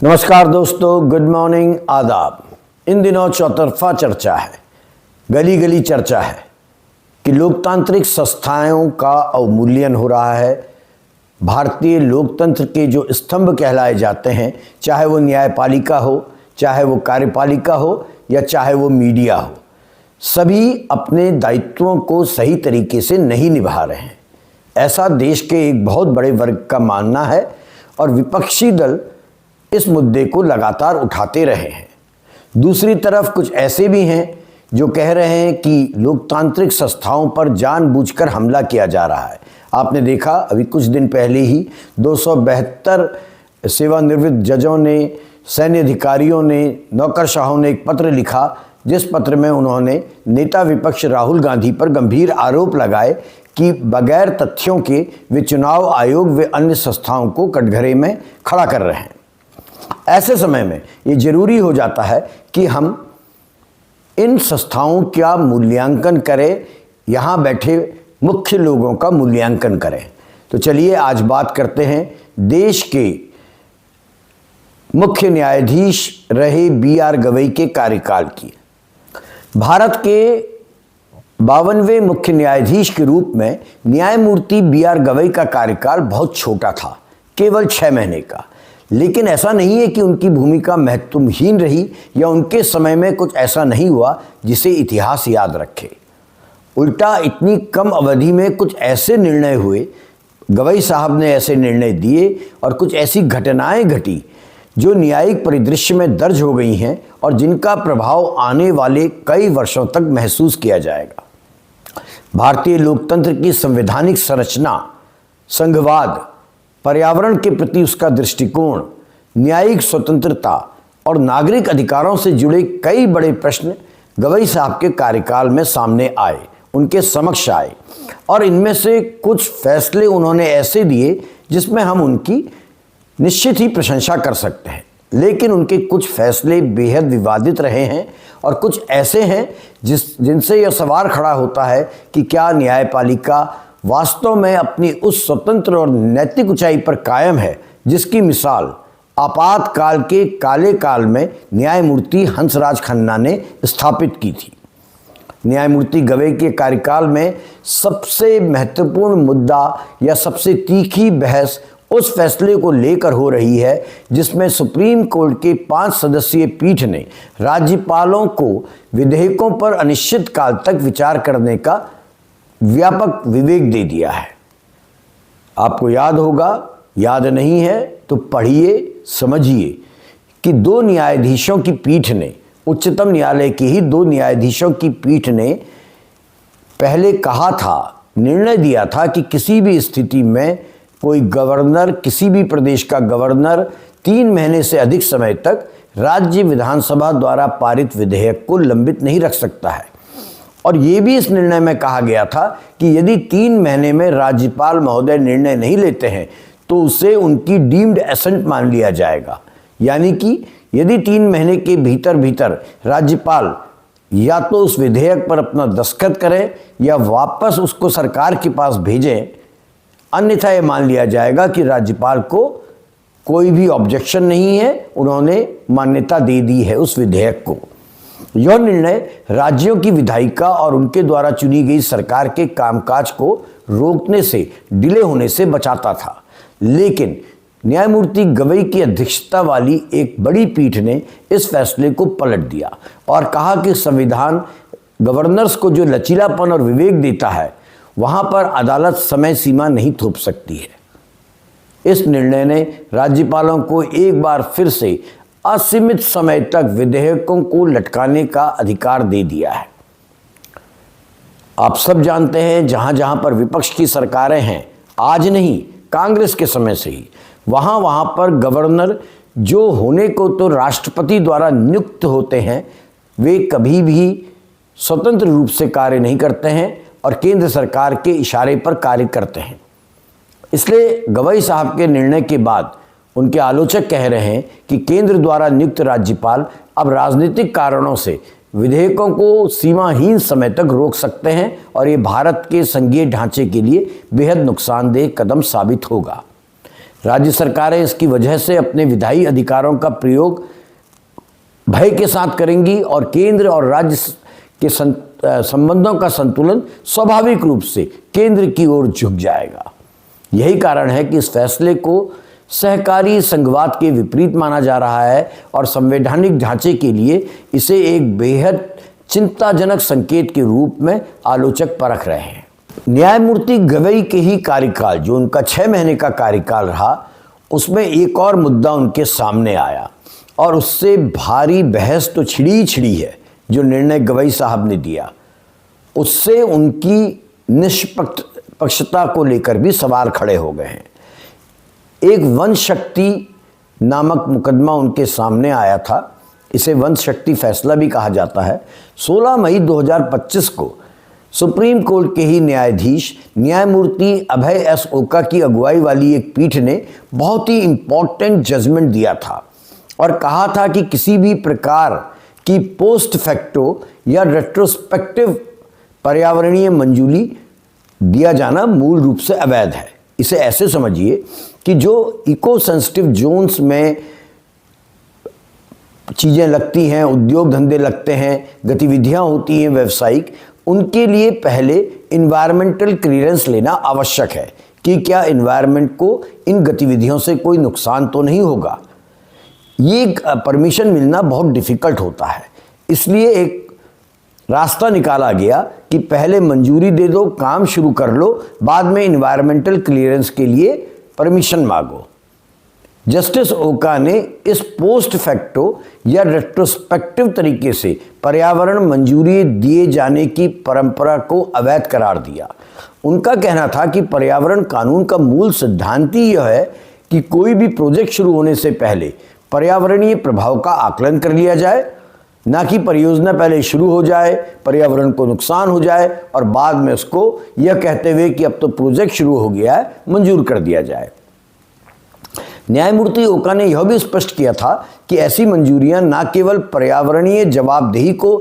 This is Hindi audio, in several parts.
नमस्कार दोस्तों, गुड मॉर्निंग, आदाब। इन दिनों चौतरफा चर्चा है, गली गली चर्चा है कि लोकतांत्रिक संस्थाओं का अवमूल्यन हो रहा है। भारतीय लोकतंत्र के जो स्तंभ कहलाए जाते हैं, चाहे वो न्यायपालिका हो, चाहे वो कार्यपालिका हो या चाहे वो मीडिया हो, सभी अपने दायित्वों को सही तरीके से नहीं निभा रहे हैं। ऐसा देश के एक बहुत बड़े वर्ग का मानना है और विपक्षी दल इस मुद्दे को लगातार उठाते रहे हैं। दूसरी तरफ कुछ ऐसे भी हैं जो कह रहे हैं कि लोकतांत्रिक संस्थाओं पर जानबूझकर हमला किया जा रहा है। आपने देखा, अभी कुछ दिन पहले ही 272 सेवानिवृत्त जजों ने, सैन्य अधिकारियों ने, नौकरशाहों ने एक पत्र लिखा, जिस पत्र में उन्होंने नेता विपक्ष राहुल गांधी पर गंभीर आरोप लगाए कि बगैर तथ्यों के वे चुनाव आयोग व अन्य संस्थाओं को कटघरे में खड़ा कर रहे हैं। ऐसे समय में ये जरूरी हो जाता है कि हम इन संस्थाओं का मूल्यांकन करें, यहाँ बैठे मुख्य लोगों का मूल्यांकन करें। तो चलिए आज बात करते हैं देश के मुख्य न्यायाधीश रहे बी.आर. गवई के कार्यकाल की। भारत के 52वें मुख्य न्यायाधीश के रूप में न्यायमूर्ति बी.आर. गवई का कार्यकाल बहुत छोटा था, केवल 6 महीने का। लेकिन ऐसा नहीं है कि उनकी भूमिका महत्वहीन रही या उनके समय में कुछ ऐसा नहीं हुआ जिसे इतिहास याद रखे। उल्टा इतनी कम अवधि में कुछ ऐसे निर्णय हुए, गवई साहब ने ऐसे निर्णय दिए और कुछ ऐसी घटनाएं घटी जो न्यायिक परिदृश्य में दर्ज हो गई हैं और जिनका प्रभाव आने वाले कई वर्षों तक महसूस किया जाएगा। भारतीय लोकतंत्र की संवैधानिक संरचना, संघवाद, पर्यावरण के प्रति उसका दृष्टिकोण, न्यायिक स्वतंत्रता और नागरिक अधिकारों से जुड़े कई बड़े प्रश्न गवई साहब के कार्यकाल में सामने आए, उनके समक्ष आए और इनमें से कुछ फैसले उन्होंने ऐसे दिए जिसमें हम उनकी निश्चित ही प्रशंसा कर सकते हैं। लेकिन उनके कुछ फैसले बेहद विवादित रहे हैं और कुछ ऐसे हैं जिनसे यह सवाल खड़ा होता है कि क्या न्यायपालिका वास्तव में अपनी उस स्वतंत्र और नैतिक ऊंचाई पर कायम है जिसकी मिसाल आपातकाल के काले काल में न्यायमूर्ति हंसराज खन्ना ने स्थापित की थी। न्यायमूर्ति गवई के कार्यकाल में सबसे महत्वपूर्ण मुद्दा या सबसे तीखी बहस उस फैसले को लेकर हो रही है जिसमें सुप्रीम कोर्ट के 5 सदस्यीय पीठ ने राज्यपालों को विधेयकों पर अनिश्चित काल तक विचार करने का व्यापक विवेक दे दिया है। आपको याद होगा, याद नहीं है तो पढ़िए, समझिए कि 2 न्यायाधीशों की पीठ ने, उच्चतम न्यायालय के ही 2 न्यायाधीशों की पीठ ने पहले कहा था, निर्णय दिया था कि किसी भी स्थिति में कोई गवर्नर, किसी भी प्रदेश का गवर्नर 3 महीने से अधिक समय तक राज्य विधानसभा द्वारा पारित विधेयक को लंबित नहीं रख सकता है। और ये भी इस निर्णय में कहा गया था कि यदि 3 महीने में राज्यपाल महोदय निर्णय नहीं लेते हैं तो उसे उनकी डीम्ड एसेंट मान लिया जाएगा। यानी कि यदि 3 महीने के भीतर राज्यपाल या तो उस विधेयक पर अपना दस्तखत करें या वापस उसको सरकार के पास भेजें, अन्यथा यह मान लिया जाएगा कि राज्यपाल को कोई भी ऑब्जेक्शन नहीं है, उन्होंने मान्यता दे दी है उस विधेयक को। यह निर्णय राज्यों की विधायिका और उनके द्वारा चुनी गई सरकार के कामकाज को रोकने से, डिले होने से बचाता था। लेकिन न्यायमूर्ति गवई की अध्यक्षता वाली एक बड़ी पीठ ने इस फैसले को पलट दिया और कहा कि संविधान गवर्नर्स को जो लचीलापन और विवेक देता है, वहां पर अदालत समय सीमा नहीं थोप सकती है। इस निर्णय ने राज्यपालों को एक बार फिर से असीमित समय तक विधेयकों को लटकाने का अधिकार दे दिया है। आप सब जानते हैं, जहां जहां पर विपक्ष की सरकारें हैं, आज नहीं कांग्रेस के समय से ही, वहां पर गवर्नर जो होने को तो राष्ट्रपति द्वारा नियुक्त होते हैं, वे कभी भी स्वतंत्र रूप से कार्य नहीं करते हैं और केंद्र सरकार के इशारे पर कार्य करते हैं। इसलिए गवई साहब के निर्णय के बाद उनके आलोचक कह रहे हैं कि केंद्र द्वारा नियुक्त राज्यपाल अब राजनीतिक कारणों से विधेयकों को सीमाहीन समय तक रोक सकते हैं और ये भारत के संघीय ढांचे के लिए बेहद नुकसानदेह कदम साबित होगा। राज्य सरकारें इसकी वजह से अपने विधायी अधिकारों का प्रयोग भय के साथ करेंगी और केंद्र और राज्य के संबंधों का संतुलन स्वाभाविक रूप से केंद्र की ओर झुक जाएगा। यही कारण है कि इस फैसले को सहकारी संघवाद के विपरीत माना जा रहा है और संवैधानिक ढांचे के लिए इसे एक बेहद चिंताजनक संकेत के रूप में आलोचक परख रहे हैं। न्यायमूर्ति गवई के ही कार्यकाल, जो उनका 6 महीने का कार्यकाल रहा, उसमें एक और मुद्दा उनके सामने आया और उससे भारी बहस तो छिड़ी है। जो निर्णय गवई साहब ने दिया उससे उनकी निष्पक्षता को लेकर भी सवाल खड़े हो गए हैं। एक वंश शक्ति नामक मुकदमा उनके सामने आया था, इसे वंश शक्ति फैसला भी कहा जाता है। 16 मई 2025 को सुप्रीम कोर्ट के ही न्यायाधीश न्यायमूर्ति अभय एस ओका की अगुवाई वाली एक पीठ ने बहुत ही इम्पोर्टेंट जजमेंट दिया था और कहा था कि किसी भी प्रकार की पोस्ट फैक्टो या रेट्रोस्पेक्टिव पर्यावरणीय मंजूरी दिया जाना मूल रूप से अवैध है। इसे ऐसे समझिए कि जो इको सेंसिटिव जोन्स में चीज़ें लगती हैं, उद्योग धंधे लगते हैं, गतिविधियां होती हैं व्यावसायिक, उनके लिए पहले इन्वायरमेंटल क्लियरेंस लेना आवश्यक है कि क्या इन्वायरमेंट को इन गतिविधियों से कोई नुकसान तो नहीं होगा। ये परमिशन मिलना बहुत डिफ़िकल्ट होता है, इसलिए एक रास्ता निकाला गया कि पहले मंजूरी दे दो, काम शुरू कर लो, बाद में इन्वायरमेंटल क्लियरेंस के लिए परमिशन मांगो। जस्टिस ओका ने इस पोस्ट फैक्टो या रेट्रोस्पेक्टिव तरीके से पर्यावरण मंजूरी दिए जाने की परंपरा को अवैध करार दिया। उनका कहना था कि पर्यावरण कानून का मूल सिद्धांत ही यह है कि कोई भी प्रोजेक्ट शुरू होने से पहले पर्यावरणीय प्रभाव का आकलन कर लिया जाए, ना कि परियोजना पहले शुरू हो जाए, पर्यावरण को नुकसान हो जाए और बाद में उसको यह कहते हुए कि अब तो प्रोजेक्ट शुरू हो गया है मंजूर कर दिया जाए। न्यायमूर्ति ओका ने यह भी स्पष्ट किया था कि ऐसी मंजूरियां न केवल पर्यावरणीय जवाबदेही को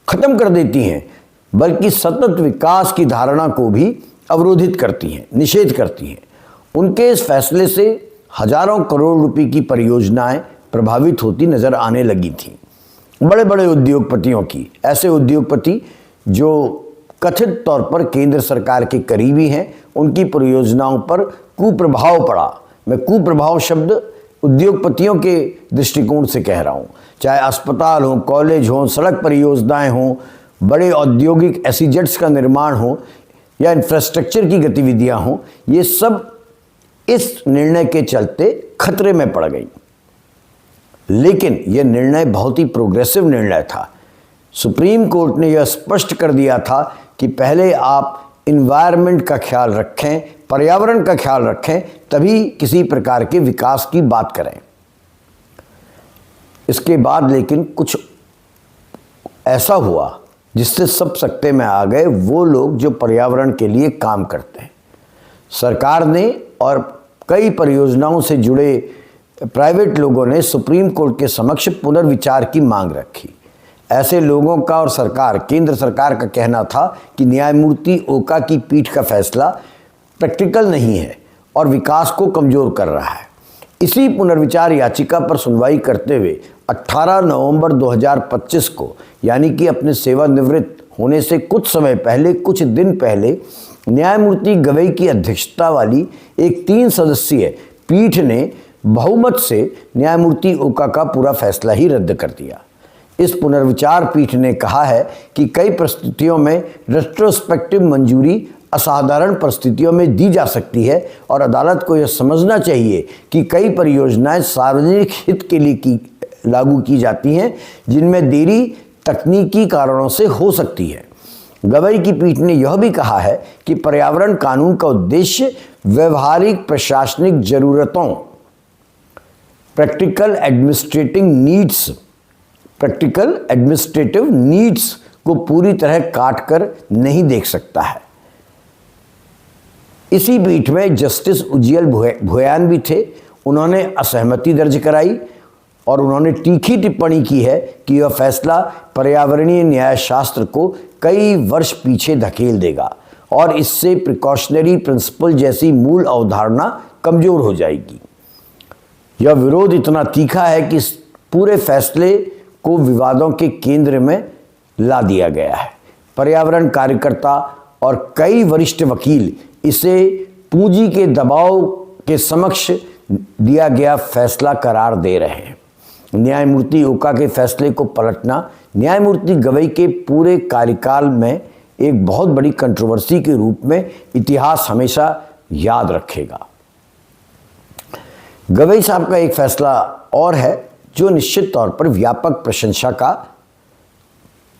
खत्म कर देती हैं, बल्कि सतत विकास की धारणा को भी अवरोधित करती हैं, निषेध करती हैं। उनके इस फैसले से हजारों करोड़ रुपए की परियोजनाएं प्रभावित होती नजर आने लगी थीं। बड़े बड़े उद्योगपतियों की, ऐसे उद्योगपति जो कथित तौर पर केंद्र सरकार के करीबी हैं, उनकी परियोजनाओं पर कुप्रभाव पड़ा। मैं कुप्रभाव शब्द उद्योगपतियों के दृष्टिकोण से कह रहा हूँ। चाहे अस्पताल हो, कॉलेज हो, सड़क परियोजनाएं हों, बड़े औद्योगिक एसीजेट्स का निर्माण हो या इंफ्रास्ट्रक्चर की गतिविधियां हों, ये सब इस निर्णय के चलते खतरे में पड़ गई। लेकिन यह निर्णय बहुत ही प्रोग्रेसिव निर्णय था। सुप्रीम कोर्ट ने यह स्पष्ट कर दिया था कि पहले आप इन्वायरमेंट का ख्याल रखें, पर्यावरण का ख्याल रखें, तभी किसी प्रकार के विकास की बात करें। इसके बाद लेकिन कुछ ऐसा हुआ जिससे सब सकते में आ गए वो लोग जो पर्यावरण के लिए काम करते हैं। सरकार ने और कई परियोजनाओं से जुड़े प्राइवेट लोगों ने सुप्रीम कोर्ट के समक्ष पुनर्विचार की मांग रखी। ऐसे लोगों का और सरकार, केंद्र सरकार का कहना था कि न्यायमूर्ति ओका की पीठ का फैसला प्रैक्टिकल नहीं है और विकास को कमजोर कर रहा है। इसी पुनर्विचार याचिका पर सुनवाई करते हुए 18 नवंबर 2025 को, यानी कि अपने सेवानिवृत्त होने से कुछ समय पहले, कुछ दिन पहले, न्यायमूर्ति गवई की अध्यक्षता वाली एक 3 सदस्यीय पीठ ने बहुमत से न्यायमूर्ति ओका का पूरा फैसला ही रद्द कर दिया। इस पुनर्विचार पीठ ने कहा है कि कई परिस्थितियों में रेट्रोस्पेक्टिव मंजूरी असाधारण परिस्थितियों में दी जा सकती है और अदालत को यह समझना चाहिए कि कई परियोजनाएं सार्वजनिक हित के लिए लागू की जाती हैं, जिनमें देरी तकनीकी कारणों से हो सकती है। गवई की पीठ ने यह भी कहा है कि पर्यावरण कानून का उद्देश्य व्यवहारिक प्रशासनिक जरूरतों, प्रैक्टिकल एडमिनिस्ट्रेटिव नीड्स को पूरी तरह काट कर नहीं देख सकता है। इसी पीठ में जस्टिस उज्जैल भोयान भी थे। उन्होंने असहमति दर्ज कराई और उन्होंने तीखी टिप्पणी की है कि यह फैसला पर्यावरणीय न्यायशास्त्र को कई वर्ष पीछे धकेल देगा और इससे प्रिकॉशनरी प्रिंसिपल जैसी मूल अवधारणा कमजोर हो जाएगी। यह विरोध इतना तीखा है कि इस पूरे फैसले को विवादों के केंद्र में ला दिया गया है। पर्यावरण कार्यकर्ता और कई वरिष्ठ वकील इसे पूंजी के दबाव के समक्ष दिया गया फैसला करार दे रहे हैं। न्यायमूर्ति ओका के फैसले को पलटना न्यायमूर्ति गवई के पूरे कार्यकाल में एक बहुत बड़ी कंट्रोवर्सी के रूप में इतिहास हमेशा याद रखेगा। गवई साहब का एक फैसला और है जो निश्चित तौर पर व्यापक प्रशंसा का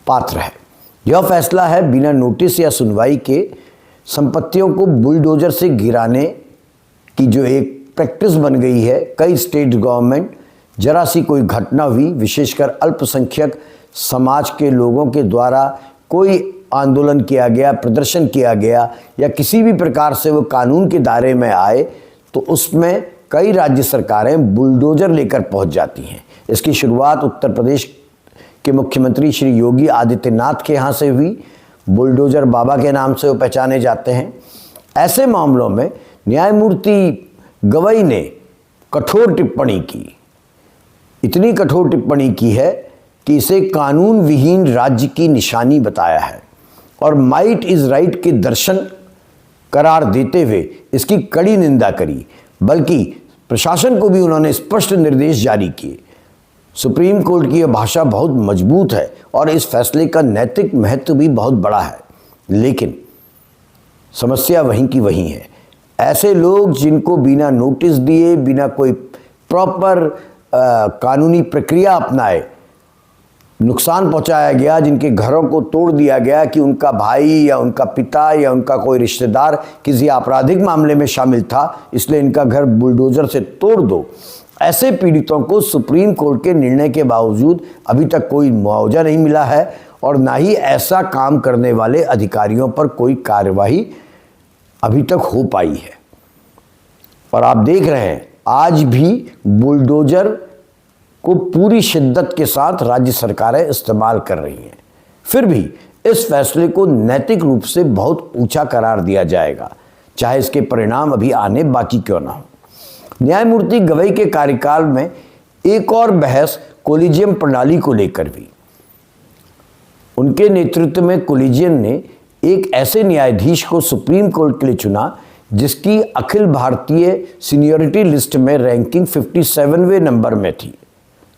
पात्र है। यह फैसला है बिना नोटिस या सुनवाई के संपत्तियों को बुलडोजर से गिराने की जो एक प्रैक्टिस बन गई है। कई स्टेट गवर्नमेंट जरा सी कोई घटना हुई, विशेषकर अल्पसंख्यक समाज के लोगों के द्वारा कोई आंदोलन किया गया, प्रदर्शन किया गया या किसी भी प्रकार से वो कानून के दायरे में आए, तो उसमें कई राज्य सरकारें बुलडोजर लेकर पहुंच जाती हैं। इसकी शुरुआत उत्तर प्रदेश के मुख्यमंत्री श्री योगी आदित्यनाथ के यहाँ से हुई। बुलडोजर बाबा के नाम से वो पहचाने जाते हैं। ऐसे मामलों में न्यायमूर्ति गवई ने कठोर टिप्पणी की, इतनी कठोर टिप्पणी की है कि इसे कानून विहीन राज्य की निशानी बताया है और माइट इज राइट के दर्शन करार देते हुए इसकी कड़ी निंदा करी। बल्कि प्रशासन को भी उन्होंने स्पष्ट निर्देश जारी किए। सुप्रीम कोर्ट की यह भाषा बहुत मजबूत है और इस फैसले का नैतिक महत्व भी बहुत बड़ा है। लेकिन समस्या वहीं की वहीं है। ऐसे लोग जिनको बिना नोटिस दिए, बिना कोई प्रॉपर कानूनी प्रक्रिया अपनाए नुकसान पहुंचाया गया, जिनके घरों को तोड़ दिया गया कि उनका भाई या उनका पिता या उनका कोई रिश्तेदार किसी आपराधिक मामले में शामिल था, इसलिए इनका घर बुलडोजर से तोड़ दो, ऐसे पीड़ितों को सुप्रीम कोर्ट के निर्णय के बावजूद अभी तक कोई मुआवजा नहीं मिला है और ना ही ऐसा काम करने वाले अधिकारियों पर कोई कार्यवाही अभी तक हो पाई है। और आप देख रहे हैं आज भी बुलडोजर को पूरी शिद्दत के साथ राज्य सरकारें इस्तेमाल कर रही हैं। फिर भी इस फैसले को नैतिक रूप से बहुत ऊंचा करार दिया जाएगा, चाहे इसके परिणाम अभी आने बाकी क्यों ना हो। न्यायमूर्ति गवई के कार्यकाल में एक और बहस कोलिजियम प्रणाली को लेकर भी। उनके नेतृत्व में कोलिजियम ने एक ऐसे न्यायाधीश को सुप्रीम कोर्ट के लिए चुना जिसकी अखिल भारतीय सीनियरिटी लिस्ट में रैंकिंग 57वें नंबर में थी,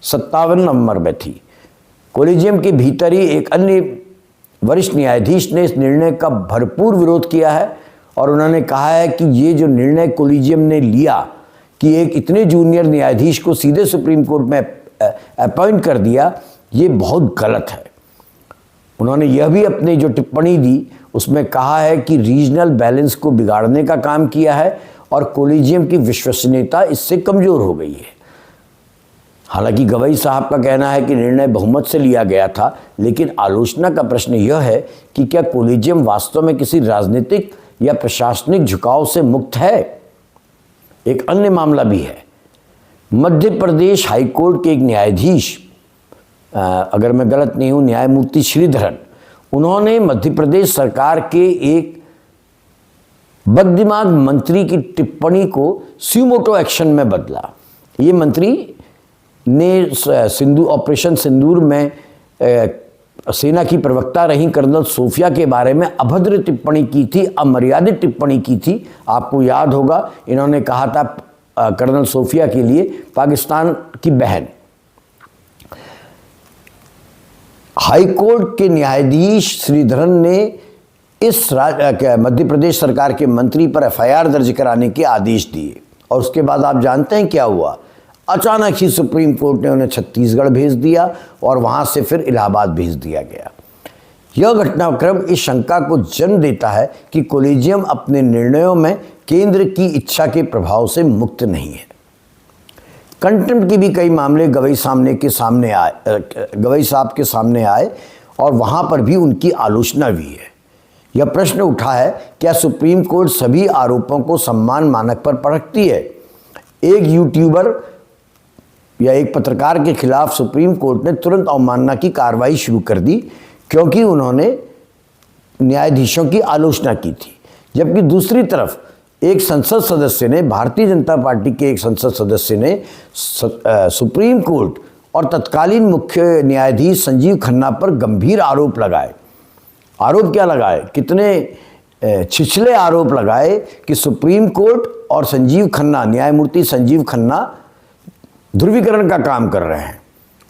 57 नंबर में थी। कोलिजियम के भीतर ही एक अन्य वरिष्ठ न्यायाधीश ने इस निर्णय का भरपूर विरोध किया है और उन्होंने कहा है कि ये जो निर्णय कोलिजियम ने लिया कि एक इतने जूनियर न्यायाधीश को सीधे सुप्रीम कोर्ट में अपॉइंट कर दिया, ये बहुत गलत है। उन्होंने यह भी अपनी जो टिप्पणी दी उसमें कहा है कि रीजनल बैलेंस को बिगाड़ने का काम किया है और कोलिजियम की विश्वसनीयता इससे कमज़ोर हो गई है। हालांकि गवई साहब का कहना है कि निर्णय बहुमत से लिया गया था, लेकिन आलोचना का प्रश्न यह है कि क्या कोलिजियम वास्तव में किसी राजनीतिक या प्रशासनिक झुकाव से मुक्त है। एक अन्य मामला भी है। मध्य प्रदेश हाईकोर्ट के एक न्यायाधीश, अगर मैं गलत नहीं हूँ, न्यायमूर्ति श्रीधरन, उन्होंने मध्य प्रदेश सरकार के एक बददिमाग मंत्री की टिप्पणी को स्यूमोटो एक्शन में बदला। ये मंत्री ने ऑपरेशन सिंदूर में सेना की प्रवक्ता रही कर्नल सोफिया के बारे में अभद्र टिप्पणी की थी, अमर्यादित टिप्पणी की थी। आपको याद होगा, इन्होंने कहा था कर्नल सोफिया के लिए पाकिस्तान की बहन। हाईकोर्ट के न्यायाधीश श्रीधरन ने इस मध्य प्रदेश सरकार के मंत्री पर एफआईआर दर्ज कराने के आदेश दिए और उसके बाद आप जानते हैं क्या हुआ। अचानक ही सुप्रीम कोर्ट ने उन्हें छत्तीसगढ़ भेज दिया और वहां से फिर इलाहाबाद भेज दिया गया। यह घटनाक्रम इस शंका को जन्म देता है कि कोलिजियम अपने निर्णयों में केंद्र की इच्छा के प्रभाव से मुक्त नहीं है। कंटेम्प्ट के भी कई मामले गवई साहब के सामने आए और वहां पर भी उनकी आलोचना हुई है। यह प्रश्न उठा है, क्या सुप्रीम कोर्ट सभी आरोपों को सम्मान मानक पर परखती है। एक यूट्यूबर या एक पत्रकार के खिलाफ सुप्रीम कोर्ट ने तुरंत अवमानना की कार्रवाई शुरू कर दी क्योंकि उन्होंने न्यायाधीशों की आलोचना की थी, जबकि दूसरी तरफ एक संसद सदस्य ने, भारतीय जनता पार्टी के एक संसद सदस्य ने सुप्रीम कोर्ट और तत्कालीन मुख्य न्यायाधीश संजीव खन्ना पर गंभीर आरोप लगाए। आरोप क्या लगाए? कितने छिछले आरोप लगाए कि सुप्रीम कोर्ट और संजीव खन्ना, न्यायमूर्ति संजीव खन्ना ध्रुवीकरण का काम कर रहे हैं।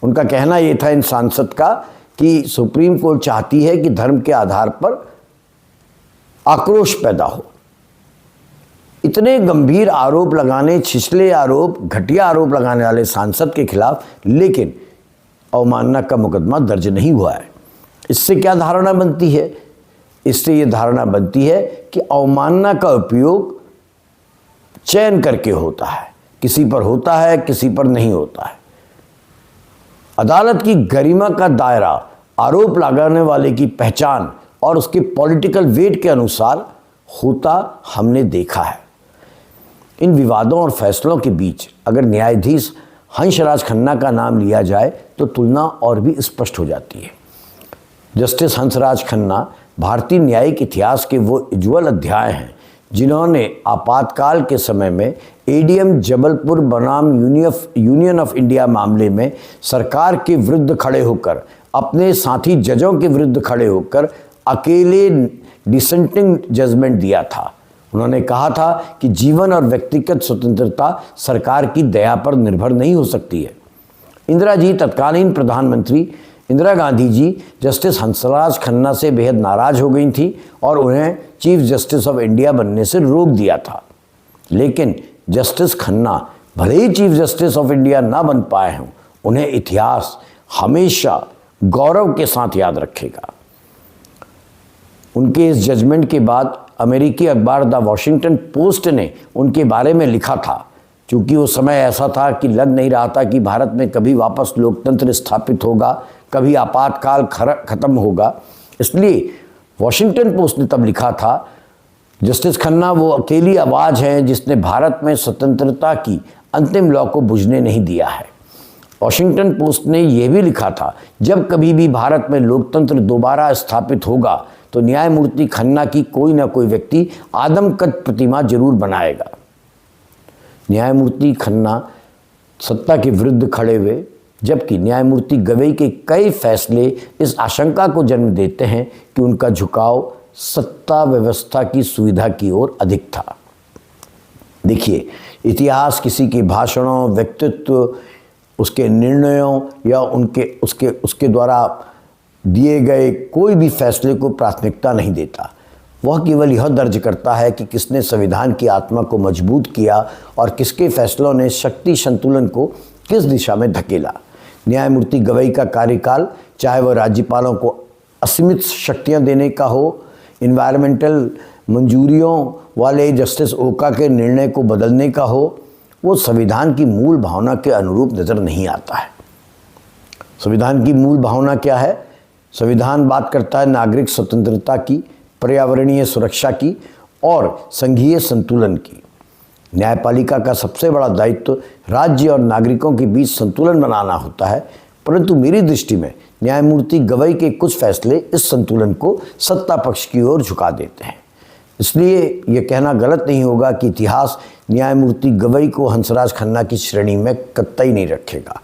उनका कहना ये था इन सांसद का कि सुप्रीम कोर्ट चाहती है कि धर्म के आधार पर आक्रोश पैदा हो। इतने गंभीर आरोप लगाने, छिछले आरोप, घटिया आरोप लगाने वाले सांसद के खिलाफ लेकिन अवमानना का मुकदमा दर्ज नहीं हुआ है। इससे क्या धारणा बनती है? इससे ये धारणा बनती है कि अवमानना का उपयोग चयन करके होता है, किसी पर होता है, किसी पर नहीं होता है। अदालत की गरिमा का दायरा आरोप लगाने वाले की पहचान और उसके पॉलिटिकल वेट के अनुसार होता हमने देखा है। इन विवादों और फैसलों के बीच अगर न्यायाधीश हंसराज खन्ना का नाम लिया जाए तो तुलना और भी स्पष्ट हो जाती है। जस्टिस हंसराज खन्ना भारतीय न्यायिक इतिहास के वो उज्ज्वल अध्याय हैं जिन्होंने आपातकाल के समय में एडीएम जबलपुर बनाम यूनियन ऑफ इंडिया मामले में सरकार के विरुद्ध खड़े होकर, अपने साथी जजों के विरुद्ध खड़े होकर अकेले डिसेंटिंग जजमेंट दिया था। उन्होंने कहा था कि जीवन और व्यक्तिगत स्वतंत्रता सरकार की दया पर निर्भर नहीं हो सकती है। इंदिरा जी, तत्कालीन प्रधानमंत्री इंदिरा गांधी जी जस्टिस हंसराज खन्ना से बेहद नाराज हो गई थी और उन्हें चीफ जस्टिस ऑफ इंडिया बनने से रोक दिया था। लेकिन जस्टिस खन्ना भले ही चीफ जस्टिस ऑफ इंडिया ना बन पाए हों, उन्हें इतिहास हमेशा गौरव के साथ याद रखेगा। उनके इस जजमेंट के बाद अमेरिकी अखबार द वॉशिंगटन पोस्ट ने उनके बारे में लिखा था। क्योंकि वो समय ऐसा था कि लग नहीं रहा था कि भारत में कभी वापस लोकतंत्र स्थापित होगा, कभी आपातकाल खत्म होगा, इसलिए वॉशिंगटन पोस्ट ने तब लिखा था, जस्टिस खन्ना वो अकेली आवाज़ है जिसने भारत में स्वतंत्रता की अंतिम लौ को बुझने नहीं दिया है। वॉशिंगटन पोस्ट ने यह भी लिखा था, जब कभी भी भारत में लोकतंत्र दोबारा स्थापित होगा तो न्यायमूर्ति खन्ना की कोई ना कोई व्यक्ति आदमकद प्रतिमा जरूर बनाएगा। न्यायमूर्ति खन्ना सत्ता के विरुद्ध खड़े हुए, जबकि न्यायमूर्ति गवई के कई फैसले इस आशंका को जन्म देते हैं कि उनका झुकाव सत्ता व्यवस्था की सुविधा की ओर अधिक था। देखिए, इतिहास किसी के भाषणों, व्यक्तित्व, उसके निर्णयों या उसके द्वारा दिए गए कोई भी फैसले को प्राथमिकता नहीं देता। वह केवल यह दर्ज करता है कि किसने संविधान की आत्मा को मजबूत किया और किसके फैसलों ने शक्ति संतुलन को किस दिशा में धकेला। न्यायमूर्ति गवई का कार्यकाल, चाहे वह राज्यपालों को असीमित शक्तियां देने का हो, इन्वायरमेंटल मंजूरियों वाले जस्टिस ओका के निर्णय को बदलने का हो, वो संविधान की मूल भावना के अनुरूप नज़र नहीं आता है। संविधान की मूल भावना क्या है? संविधान बात करता है नागरिक स्वतंत्रता की, पर्यावरणीय सुरक्षा की और संघीय संतुलन की। न्यायपालिका का सबसे बड़ा दायित्व राज्य और नागरिकों के बीच संतुलन बनाना होता है, परंतु मेरी दृष्टि में न्यायमूर्ति गवई के कुछ फैसले इस संतुलन को सत्ता पक्ष की ओर झुका देते हैं। इसलिए यह कहना गलत नहीं होगा कि इतिहास न्यायमूर्ति गवई को हंसराज खन्ना की श्रेणी में कतई नहीं रखेगा।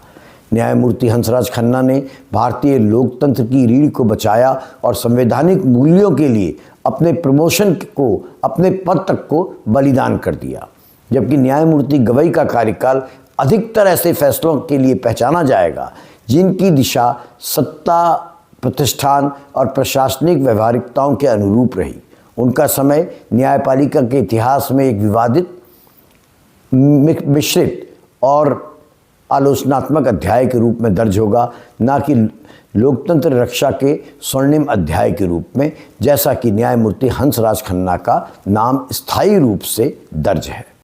न्यायमूर्ति हंसराज खन्ना ने भारतीय लोकतंत्र की रीढ़ को बचाया और संवैधानिक मूल्यों के लिए अपने प्रमोशन को, अपने पद तक को बलिदान कर दिया। जबकि न्यायमूर्ति गवई का कार्यकाल अधिकतर ऐसे फैसलों के लिए पहचाना जाएगा जिनकी दिशा सत्ता, प्रतिष्ठान और प्रशासनिक व्यवहारिकताओं के अनुरूप रही। उनका समय न्यायपालिका के इतिहास में एक विवादित, मिश्रित और आलोचनात्मक अध्याय के रूप में दर्ज होगा, न कि लोकतंत्र रक्षा के स्वर्णिम अध्याय के रूप में, जैसा कि न्यायमूर्ति हंसराज खन्ना का नाम स्थायी रूप से दर्ज है।